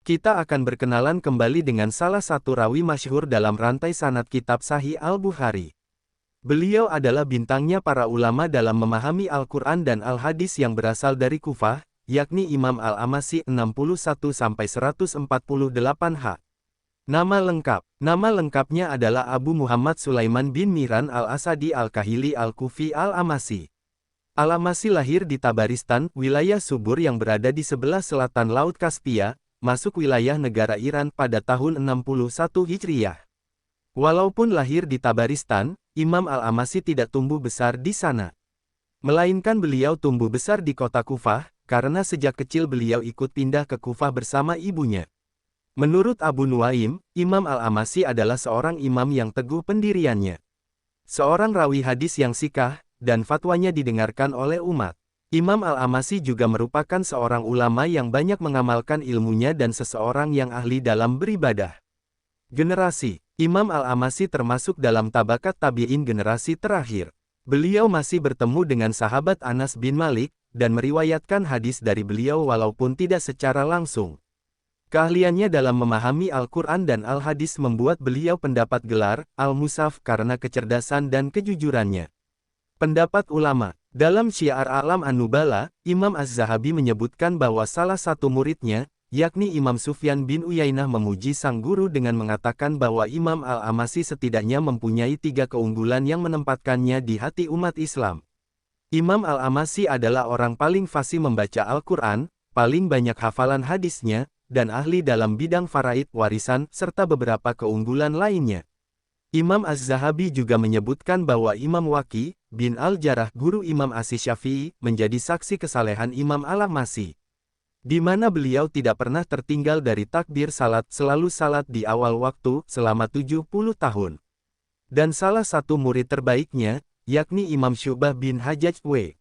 Kita akan berkenalan kembali dengan salah satu rawi masyhur dalam rantai sanad kitab Sahih Al-Bukhari. Beliau adalah bintangnya para ulama dalam memahami Al-Quran dan Al-Hadis yang berasal dari Kufah, yakni Imam Al-Amasi 61-148H. Nama lengkap. Nama lengkapnya adalah Abu Muhammad Sulaiman bin Mihran Al-Asadi Al-Kahili Al-Kufi Al-Amasi. Al-Amasi lahir di Tabaristan, wilayah subur yang berada di sebelah selatan Laut Kaspia, masuk wilayah negara Iran pada tahun 61 Hijriah. Walaupun lahir di Tabaristan, Imam Al-Amasi tidak tumbuh besar di sana. Melainkan beliau tumbuh besar di kota Kufah, karena sejak kecil beliau ikut pindah ke Kufah bersama ibunya. Menurut Abu Nuaim, Imam Al-Amasi adalah seorang imam yang teguh pendiriannya. Seorang rawi hadis yang sikah, dan fatwanya didengarkan oleh umat. Imam Al-Amasi juga merupakan seorang ulama yang banyak mengamalkan ilmunya dan seseorang yang ahli dalam beribadah. Generasi Imam Al-Amasi termasuk dalam tabakat tabi'in generasi terakhir. Beliau masih bertemu dengan sahabat Anas bin Malik, dan meriwayatkan hadis dari beliau walaupun tidak secara langsung. Keahliannya dalam memahami Al-Quran dan Al-Hadis membuat beliau pendapat gelar Al-Musaf karena kecerdasan dan kejujurannya. Pendapat ulama. Dalam Syiar A'lam An-Nubala, Imam Az-Zahabi menyebutkan bahwa salah satu muridnya, yakni Imam Sufyan bin Uyainah memuji sang guru dengan mengatakan bahwa Imam Al-Amasi setidaknya mempunyai 3 keunggulan yang menempatkannya di hati umat Islam. Imam Al-Amasi adalah orang paling fasih membaca Al-Quran, paling banyak hafalan hadisnya, dan ahli dalam bidang faraid warisan, serta beberapa keunggulan lainnya. Imam Az-Zahabi juga menyebutkan bahwa Imam Waqi' bin Al-Jarrah guru Imam Asy-Syafi'i menjadi saksi kesalehan Imam Al-Amasi, di mana beliau tidak pernah tertinggal dari takbir salat, selalu salat di awal waktu selama 70 tahun. Dan salah satu murid terbaiknya, yakni Imam Syu'bah bin Hajjaj W.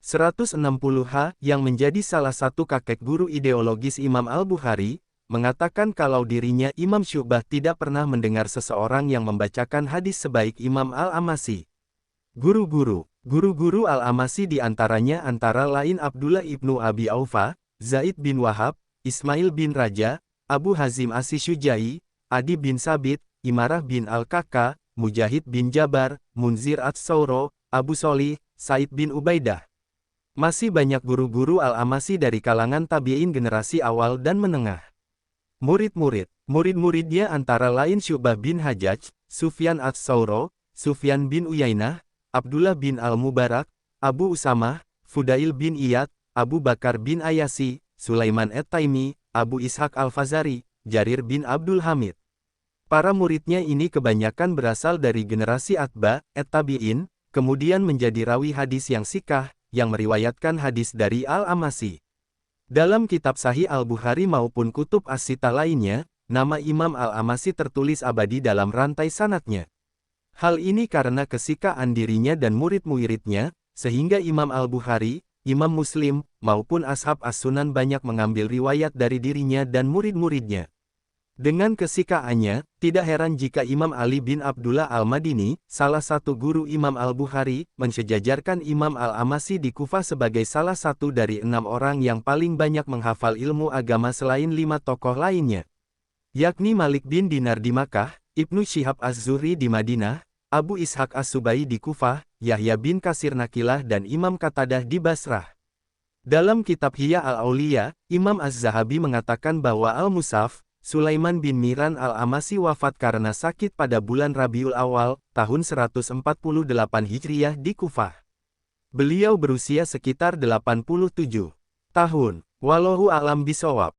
160H, yang menjadi salah satu kakek guru ideologis Imam Al-Bukhari, mengatakan kalau dirinya Imam Syu'bah tidak pernah mendengar seseorang yang membacakan hadis sebaik Imam Al-Amasi. Guru-guru Al-Amasi diantaranya antara lain Abdullah ibnu Abi Aufa, Zaid bin Wahab, Ismail bin Raja, Abu Hazim Asy-Syuja'i, Adi bin Sabit, Imarah bin Al-Kaka, Mujahid bin Jabar, Munzir Ats-Sauro, Abu Sholih, Said bin Ubaidah. Masih banyak guru-guru Al-Amasi dari kalangan tabi'in generasi awal dan menengah. Murid-muridnya antara lain Syu'bah bin Hajjaj, Sufyan Ats-Sauro, Sufyan bin Uyainah, Abdullah bin Al-Mubarak, Abu Usamah, Fudail bin Iyad, Abu Bakar bin Ayasi, Sulaiman At-Taimi, Abu Ishaq Al-Fazari, Jarir bin Abdul Hamid. Para muridnya ini kebanyakan berasal dari generasi Atba' At-Tabi'in, kemudian menjadi rawi hadis yang sikah, yang meriwayatkan hadis dari Al-Amasi. Dalam kitab Sahih Al-Bukhari maupun kutub as-sitah lainnya, nama Imam Al-Amasi tertulis abadi dalam rantai sanadnya. Hal ini karena kesikahan dirinya dan murid-muridnya, sehingga Imam Al-Bukhari, Imam Muslim, maupun Ashab As-Sunan banyak mengambil riwayat dari dirinya dan murid-muridnya. Dengan kesikahannya, tidak heran jika Imam Ali bin Abdullah Al-Madini, salah satu guru Imam Al-Bukhari, mensejajarkan Imam Al-Amasi di Kufah sebagai salah satu dari 6 orang yang paling banyak menghafal ilmu agama selain 5 tokoh lainnya, yakni Malik bin Dinar di Makkah, Ibnu Syihab Az-Zuhri di Madinah, Abu Ishaq As-Subai di Kufah, Yahya bin Kasir Nakilah dan Imam Qatadah di Basrah. Dalam kitab Hiya Al-Auliya, Imam Az-Zahabi mengatakan bahwa Al-Musaf, Sulaiman bin Mihran Al-Amasi wafat karena sakit pada bulan Rabiul Awal, tahun 148 Hijriah di Kufah. Beliau berusia sekitar 87 tahun. Wallahu a'lam bishawab.